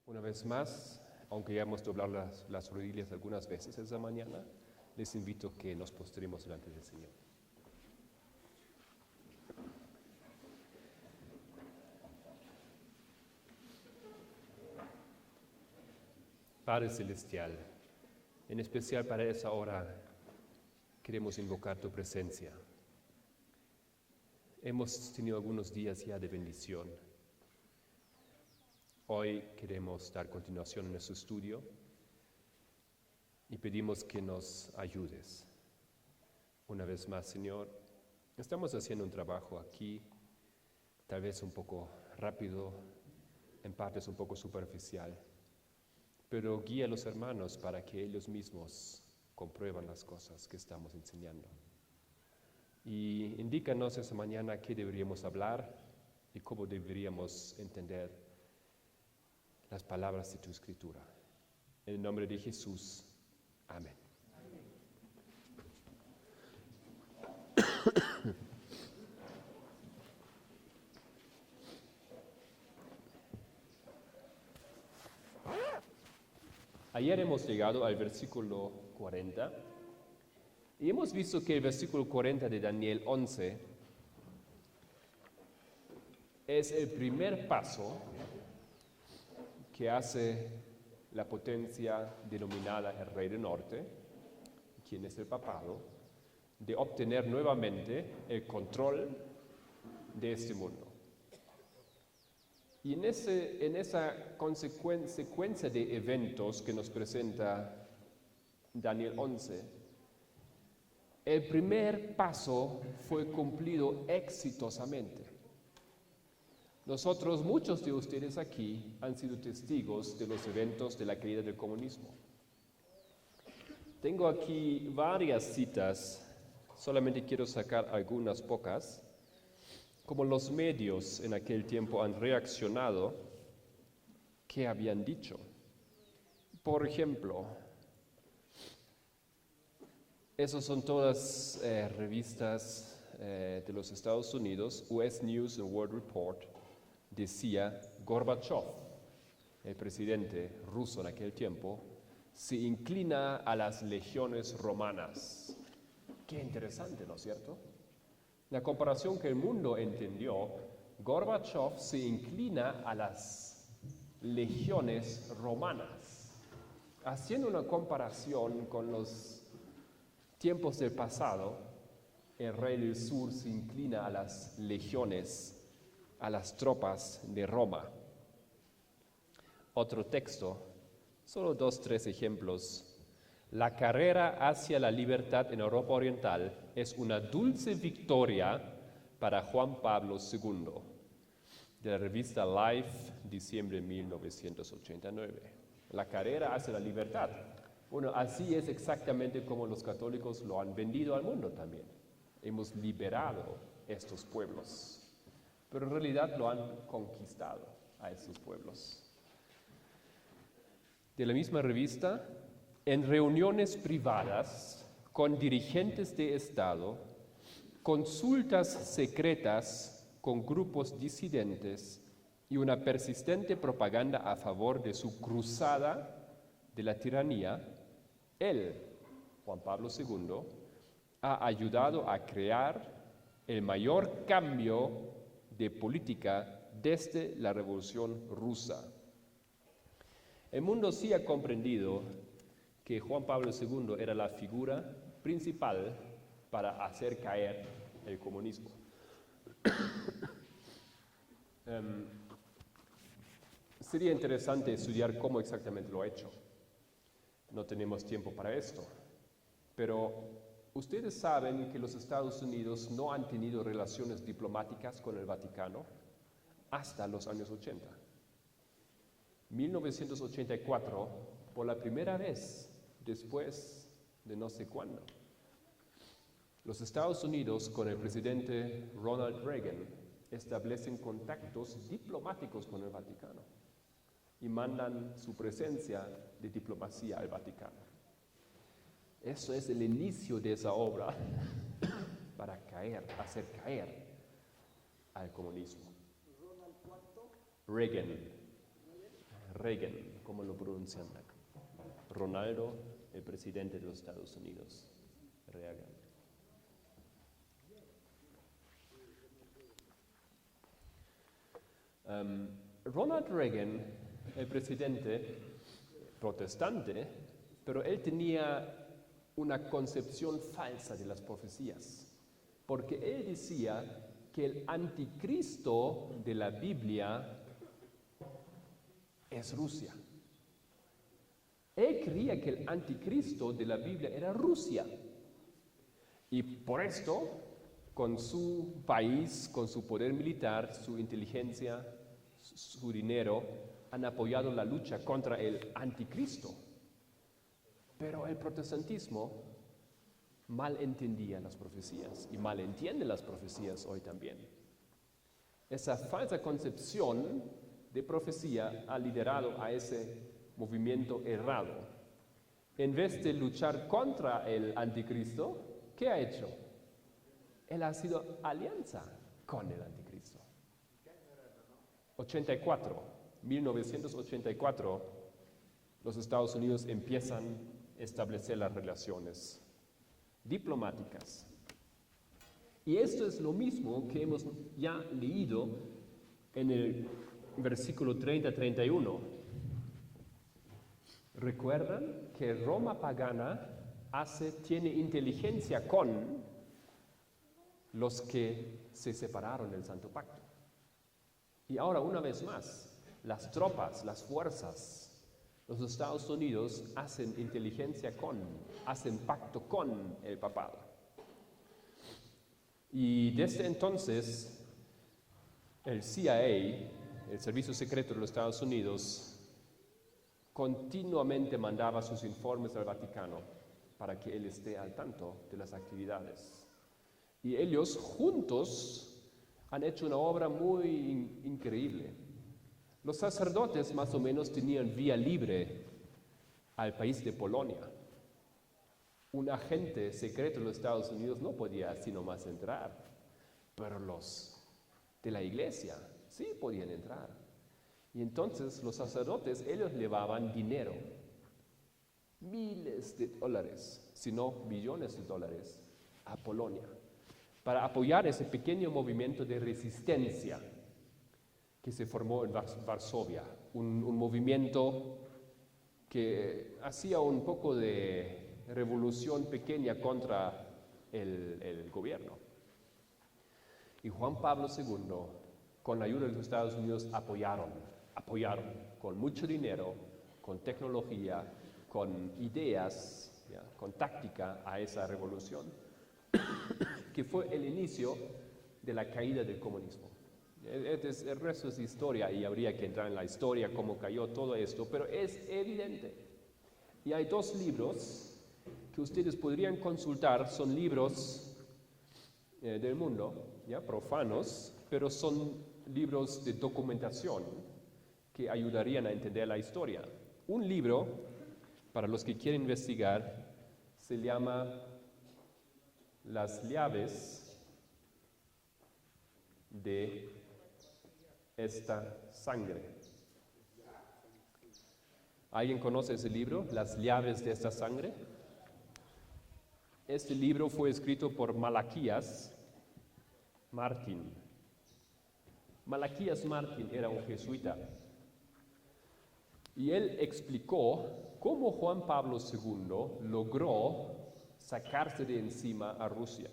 Una vez más, aunque ya hemos doblado las rodillas algunas veces esa mañana, les invito a que nos postremos delante del Señor. Padre Celestial, en especial para esa hora queremos invocar tu presencia. Hemos tenido algunos días ya de bendición. Hoy queremos dar continuación a nuestro estudio y pedimos que nos ayudes. Una vez más, Señor, estamos haciendo un trabajo aquí, tal vez un poco rápido, en partes un poco superficial, pero guía a los hermanos para que ellos mismos comprueban las cosas que estamos enseñando. Y indícanos esa mañana qué deberíamos hablar y cómo deberíamos entender las palabras de tu Escritura. En el nombre de Jesús. Amén. Ayer hemos llegado al versículo 40 y hemos visto que el versículo 40 de Daniel 11 es el primer paso que hace la potencia denominada el Rey del Norte, quien es el papado, de obtener nuevamente el control de este mundo. Y en esa secuencia de eventos que nos presenta Daniel 11, el primer paso fue cumplido exitosamente. Nosotros, muchos de ustedes aquí, han sido testigos de los eventos de la caída del comunismo. Tengo aquí varias citas, solamente quiero sacar algunas pocas, como los medios en aquel tiempo han reaccionado, ¿qué habían dicho? Por ejemplo, esas son todas revistas de los Estados Unidos. US News and World Report decía: Gorbachev, el presidente ruso en aquel tiempo, se inclina a las legiones romanas. Qué interesante, ¿no es cierto? La comparación que el mundo entendió: Gorbachev se inclina a las legiones romanas. Haciendo una comparación con los tiempos del pasado, el rey del sur se inclina a las legiones, a las tropas de Roma. Otro texto, solo 2-3 ejemplos. La carrera hacia la libertad en Europa Oriental es una dulce victoria para Juan Pablo II, de la revista Life, diciembre de 1989. La carrera hacia la libertad. Bueno, así es exactamente como los católicos lo han vendido al mundo también. Hemos liberado estos pueblos, pero en realidad lo han conquistado a estos pueblos. De la misma revista, en reuniones privadas con dirigentes de Estado, consultas secretas con grupos disidentes y una persistente propaganda a favor de su cruzada de la tiranía, él, Juan Pablo II, ha ayudado a crear el mayor cambio de política desde la Revolución Rusa. El mundo sí ha comprendido que Juan Pablo II era la figura principal para hacer caer el comunismo. Sería interesante estudiar cómo exactamente lo ha hecho. No tenemos tiempo para esto, pero ustedes saben que los Estados Unidos no han tenido relaciones diplomáticas con el Vaticano hasta los años 80. 1984, por la primera vez después de no sé cuándo, los Estados Unidos con el presidente Ronald Reagan establecen contactos diplomáticos con el Vaticano y mandan su presencia de diplomacia al Vaticano. Eso es el inicio de esa obra para hacer caer al comunismo. Reagan. Reagan, ¿cómo lo pronuncian acá? Ronaldo, el presidente de los Estados Unidos. Reagan. Ronald Reagan, el presidente protestante, pero él tenía una concepción falsa de las profecías, porque él decía que el anticristo de la Biblia es Rusia. Él creía que el anticristo de la Biblia era Rusia. Y por esto, con su país, con su poder militar, su inteligencia, su dinero, han apoyado la lucha contra el anticristo. Pero el protestantismo mal entendía las profecías y mal entiende las profecías hoy también. Esa falsa concepción de profecía ha liderado a ese movimiento errado. En vez de luchar contra el anticristo, ¿qué ha hecho? Él ha sido alianza con el anticristo. 1984, los Estados Unidos empiezan a establecer las relaciones diplomáticas. Y esto es lo mismo que hemos ya leído en el versículo 30-31. ¿Recuerdan que Roma pagana tiene inteligencia con los que se separaron del Santo Pacto? Y ahora, una vez más, las tropas, las fuerzas, los Estados Unidos hacen hacen pacto con el papado. Y desde entonces, el CIA, el Servicio Secreto de los Estados Unidos, continuamente mandaba sus informes al Vaticano para que él esté al tanto de las actividades. Y ellos juntos han hecho una obra muy increíble. Los sacerdotes más o menos tenían vía libre al país de Polonia. Un agente secreto de los Estados Unidos no podía así nomás entrar, pero los de la iglesia sí podían entrar. Y entonces los sacerdotes, ellos llevaban dinero, miles de dólares, si no billones de dólares, a Polonia, para apoyar ese pequeño movimiento de resistencia que se formó en Varsovia, un movimiento que hacía un poco de revolución pequeña contra el gobierno. Y Juan Pablo II, con la ayuda de los Estados Unidos, apoyaron con mucho dinero, con tecnología, con ideas, con táctica a esa revolución, que fue el inicio de la caída del comunismo. El resto es historia y habría que entrar en la historia, cómo cayó todo esto, pero es evidente. Y hay dos libros que ustedes podrían consultar, son libros del mundo, profanos, pero son libros de documentación que ayudarían a entender la historia. Un libro, para los que quieren investigar, se llama Las llaves de esta sangre. ¿Alguien conoce ese libro, Las llaves de esta sangre? Este libro fue escrito por Malaquías Martín. Malaquías Martín era un jesuita y él explicó cómo Juan Pablo II logró sacarse de encima a Rusia.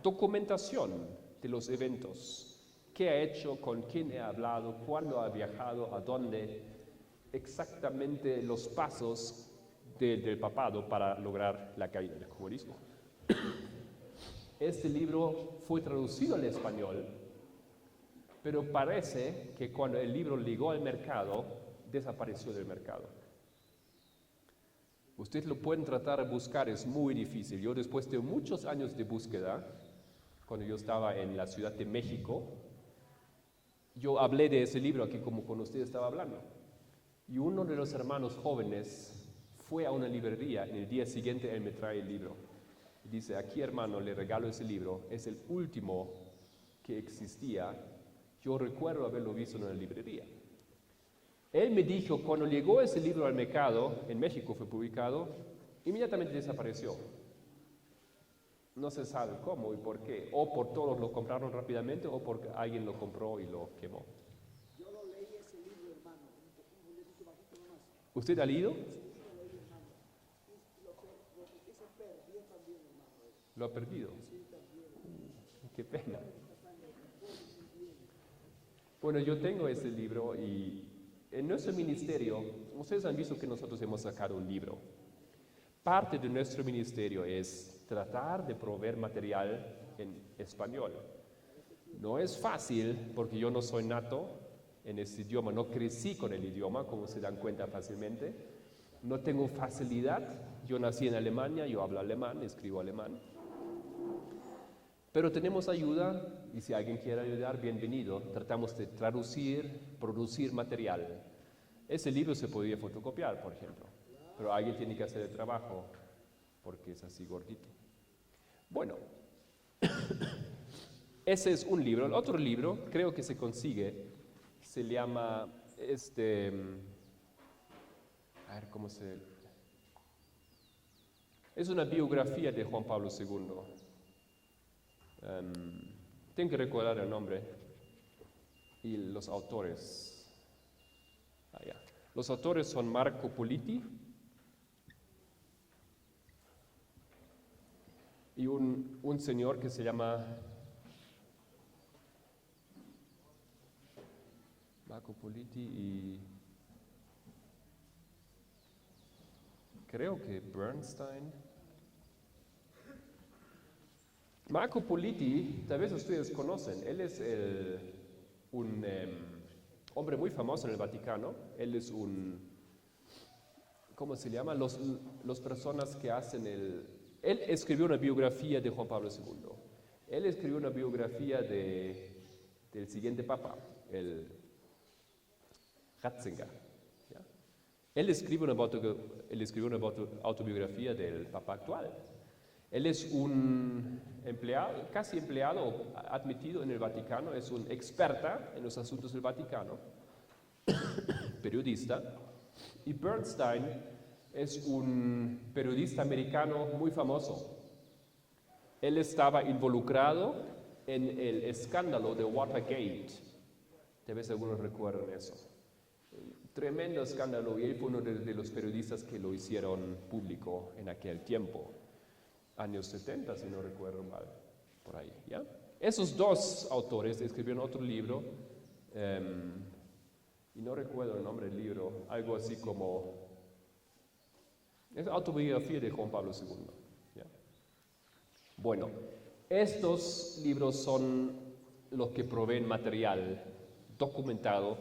Documentación de los eventos. ¿Qué ha hecho? ¿Con quién ha hablado? ¿Cuándo ha viajado? ¿A dónde? Exactamente los pasos del papado para lograr la caída del comunismo. Este libro fue traducido al español, pero parece que cuando el libro llegó al mercado, desapareció del mercado. Ustedes lo pueden tratar de buscar, es muy difícil. Yo, después de muchos años de búsqueda, cuando yo estaba en la Ciudad de México, yo hablé de ese libro aquí como con usted estaba hablando. Y uno de los hermanos jóvenes fue a una librería, en el día siguiente él me trae el libro. Y dice, aquí hermano, le regalo ese libro, es el último que existía. Yo recuerdo haberlo visto en una librería. Él me dijo, cuando llegó ese libro al mercado, en México fue publicado, inmediatamente desapareció. No se sabe cómo y por qué. O por todos lo compraron rápidamente o porque alguien lo compró y lo quemó. Yo lo leí ese libro, hermano, un librecito bajito nomás. ¿Usted ha leído? Sí, lo leí, hermano. Y ese perdió también, hermano. ¿Lo ha perdido? Sí, también. Qué pena. Bueno, yo tengo ese libro y en nuestro ministerio, ustedes han visto que nosotros hemos sacado un libro. Parte de nuestro ministerio es tratar de proveer material en español. No es fácil porque yo no soy nato en este idioma, no crecí con el idioma, como se dan cuenta fácilmente. No tengo facilidad, yo nací en Alemania, yo hablo alemán, escribo alemán. Pero tenemos ayuda y si alguien quiere ayudar, bienvenido. Tratamos de traducir, producir material. Ese libro se podría fotocopiar, por ejemplo, pero alguien tiene que hacer el trabajo porque es así gordito. Bueno, ese es un libro. El otro libro, creo que se consigue, se llama, a ver cómo se... Es una biografía de Juan Pablo II. Tengo que recordar el nombre y los autores. Los autores son Marco Politi y un señor que se llama Marco Politi y creo que Bernstein. Marco Politi, tal vez ustedes conocen, él es un hombre muy famoso en el Vaticano. Él es ¿cómo se llama? Las personas que hacen Él escribió una biografía de Juan Pablo II. Él escribió una biografía del siguiente papa, el Ratzinger. ¿Ya? Él escribió una autobiografía del papa actual. Él es un empleado, casi empleado, admitido en el Vaticano, es un experta en los asuntos del Vaticano, periodista, y Bernstein es un periodista americano muy famoso. Él estaba involucrado en el escándalo de Watergate. Tal vez algunos recuerdan eso. Tremendo escándalo, y él fue uno de los periodistas que lo hicieron público en aquel tiempo. Años 70, si no recuerdo mal, por ahí, ¿ya? Esos dos autores escribieron otro libro, y no recuerdo el nombre del libro, algo así como, es autobiografía de Juan Pablo II, ¿ya? Bueno, estos libros son los que proveen material documentado,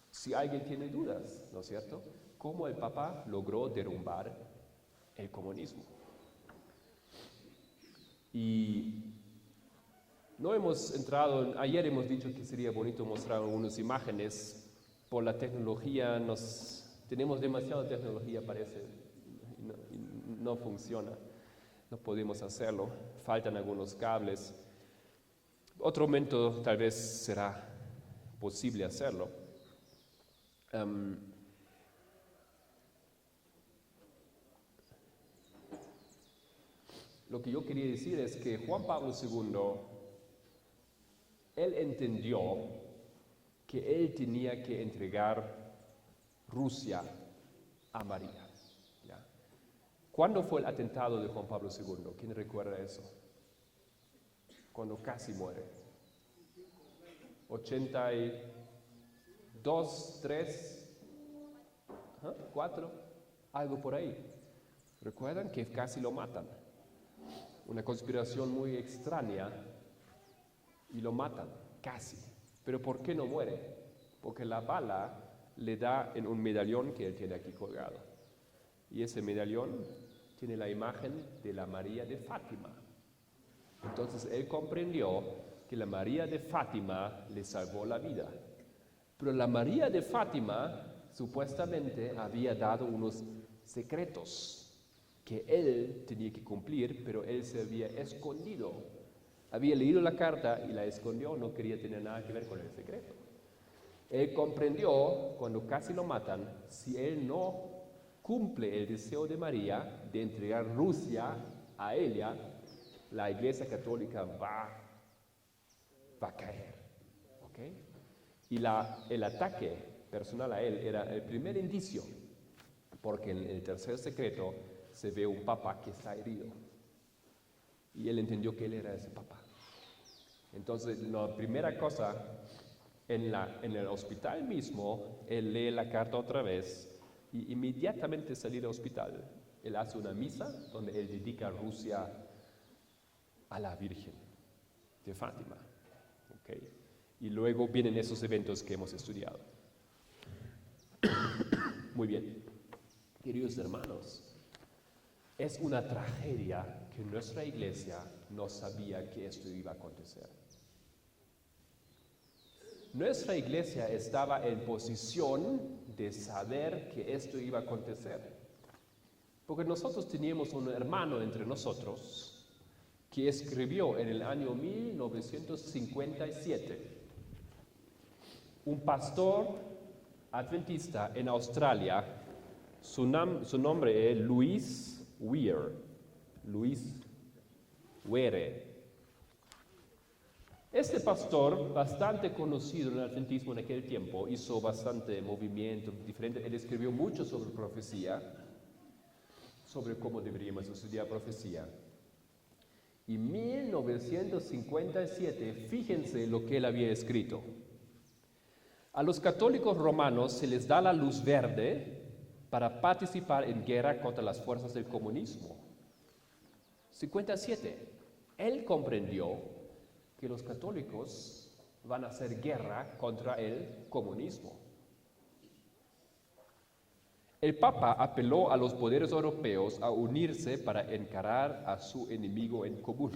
si alguien tiene dudas, ¿no es cierto? ¿Cómo el Papa logró derrumbar el comunismo? Y no hemos entrado, ayer hemos dicho que sería bonito mostrar algunas imágenes. Por la tecnología, tenemos demasiada tecnología, parece, y no funciona, no podemos hacerlo, faltan algunos cables. Otro momento tal vez será posible hacerlo. Lo que yo quería decir es que Juan Pablo II, él entendió que él tenía que entregar Rusia a María. ¿Ya? ¿Cuándo fue el atentado de Juan Pablo II? ¿Quién recuerda eso? Cuando casi muere. 82, 3, 4, algo por ahí. ¿Recuerdan que casi lo matan? Una conspiración muy extraña y lo matan, casi. ¿Pero por qué no muere? Porque la bala le da en un medallón que él tiene aquí colgado. Y ese medallón tiene la imagen de la María de Fátima. Entonces él comprendió que la María de Fátima le salvó la vida. Pero la María de Fátima supuestamente había dado unos secretos que él tenía que cumplir, pero él se había escondido. Había leído la carta y la escondió, no quería tener nada que ver con el secreto. Él comprendió, cuando casi lo matan, si él no cumple el deseo de María de entregar Rusia a ella, la Iglesia Católica va a caer. ¿Okay? Y el ataque personal a él era el primer indicio, porque en el tercer secreto se ve un papa que está herido. Y él entendió que él era ese papa. Entonces, la primera cosa, en el hospital mismo, él lee la carta otra vez y inmediatamente salir del hospital, él hace una misa donde él dedica a Rusia a la Virgen de Fátima. ¿Okay? Y luego vienen esos eventos que hemos estudiado. Muy bien, queridos hermanos, es una tragedia que nuestra iglesia no sabía que esto iba a acontecer. Nuestra iglesia estaba en posición de saber que esto iba a acontecer. Porque nosotros teníamos un hermano entre nosotros que escribió en el año 1957, un pastor adventista en Australia, su nombre es Louis Were. Este pastor, bastante conocido en el adventismo en aquel tiempo, hizo bastante movimiento diferente. Él escribió mucho sobre profecía, sobre cómo deberíamos estudiar profecía. Y en 1957, fíjense lo que él había escrito. A los católicos romanos se les da la luz verde para participar en guerra contra las fuerzas del comunismo. 57. Él comprendió que los católicos van a hacer guerra contra el comunismo. El Papa apeló a los poderes europeos a unirse para encarar a su enemigo en común.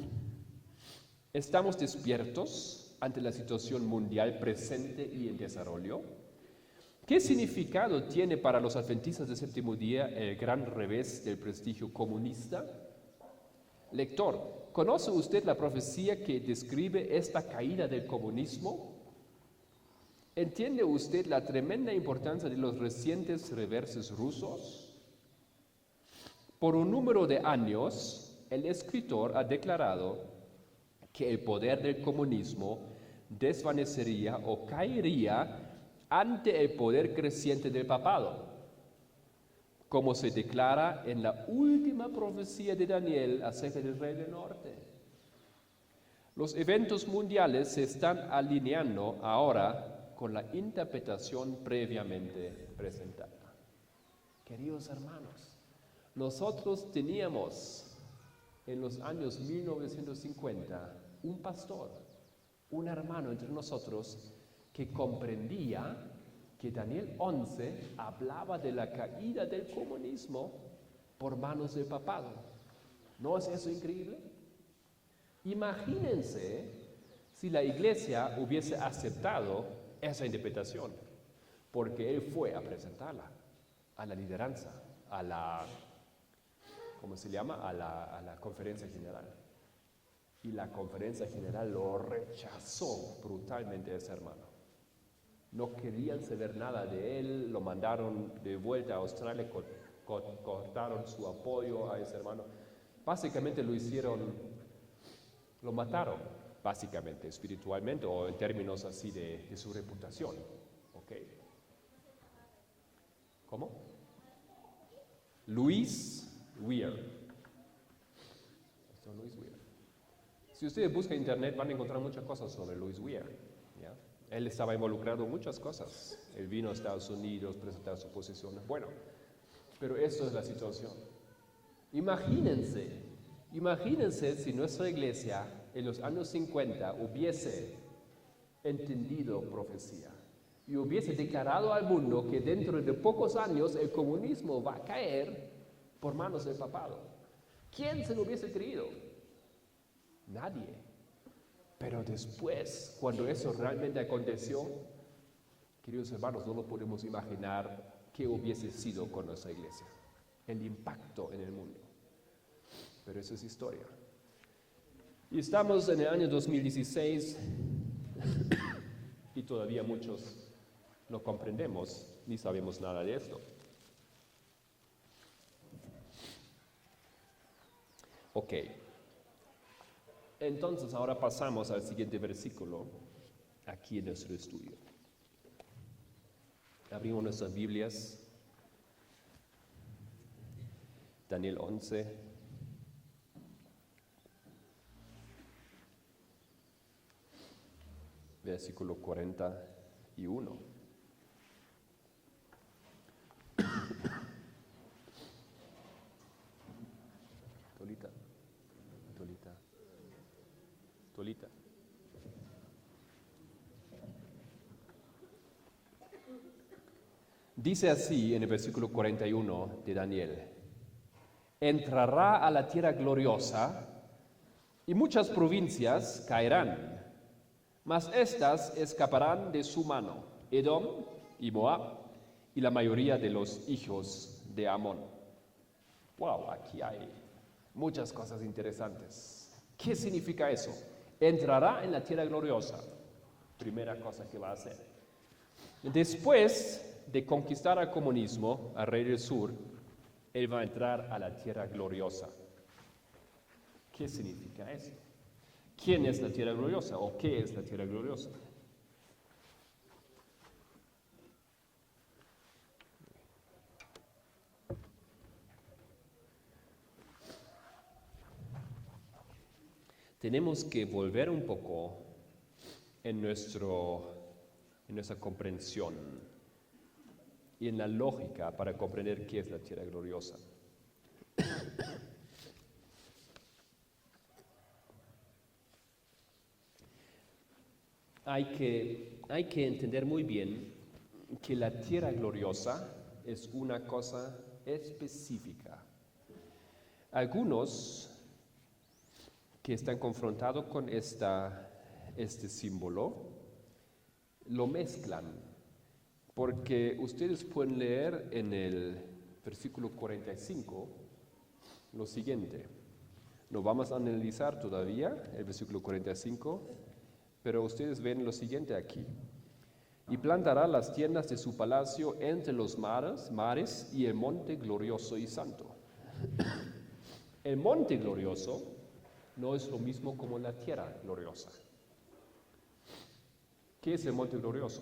¿Estamos despiertos ante la situación mundial presente y en desarrollo? ¿Qué significado tiene para los adventistas del séptimo día el gran revés del prestigio comunista? Lector, ¿conoce usted la profecía que describe esta caída del comunismo? ¿Entiende usted la tremenda importancia de los recientes reverses rusos? Por un número de años, el escritor ha declarado que el poder del comunismo desvanecería o caería ante el poder creciente del papado, como se declara en la última profecía de Daniel acerca del rey del norte. Los eventos mundiales se están alineando ahora con la interpretación previamente presentada. Queridos hermanos, nosotros teníamos en los años 1950 un pastor, un hermano entre nosotros que comprendía que Daniel 11 hablaba de la caída del comunismo por manos del papado. ¿No es eso increíble? Imagínense si la iglesia hubiese aceptado esa interpretación, porque él fue a presentarla a la lideranza, a la, ¿cómo se llama? A la conferencia general. Y la conferencia general lo rechazó brutalmente a ese hermano. No querían saber nada de él, lo mandaron de vuelta a Australia, cortaron su apoyo a ese hermano. Básicamente lo mataron, básicamente, espiritualmente o en términos así de su reputación. ¿Okay? ¿Cómo? Louis Were. Si ustedes buscan en internet van a encontrar muchas cosas sobre Louis Were. ¿Ya? Él estaba involucrado en muchas cosas. Él vino a Estados Unidos, presentar sus posiciones. Bueno, pero esto es la situación. Imagínense si nuestra iglesia en los años 50 hubiese entendido profecía y hubiese declarado al mundo que dentro de pocos años el comunismo va a caer por manos del papado. ¿Quién se lo hubiese creído? Nadie. Pero después, cuando eso realmente aconteció, queridos hermanos, no lo podemos imaginar qué hubiese sido con nuestra iglesia, el impacto en el mundo. Pero eso es historia. Y estamos en el año 2016 y todavía muchos No comprendemos ni sabemos nada de esto. Ok. Entonces ahora pasamos al siguiente versículo aquí en nuestro estudio. Abrimos nuestras Biblias. Daniel 11. Versículo 41. Tolita. Dice así en el versículo 41 de Daniel: entrará a la tierra gloriosa y muchas provincias caerán, mas éstas escaparán de su mano, Edom y Moab y la mayoría de los hijos de Amón. Wow, aquí hay muchas cosas interesantes. ¿Qué significa eso? Entrará en la tierra gloriosa. Primera cosa que va a hacer. Después de conquistar al comunismo, al rey del sur, él va a entrar a la tierra gloriosa. ¿Qué significa eso? ¿Quién es la tierra gloriosa o qué es la tierra gloriosa? Tenemos que volver un poco en nuestra comprensión y en la lógica para comprender qué es la tierra gloriosa. Hay que entender muy bien que la tierra gloriosa es una cosa específica. Algunos que están confrontados con este símbolo lo mezclan, porque ustedes pueden leer en el versículo 45 lo siguiente. No vamos a analizar todavía el versículo 45, pero ustedes ven lo siguiente aquí. Y plantará las tiendas de su palacio entre los mares y el monte glorioso y santo. El monte glorioso no es lo mismo como la tierra gloriosa. ¿Qué es el monte glorioso?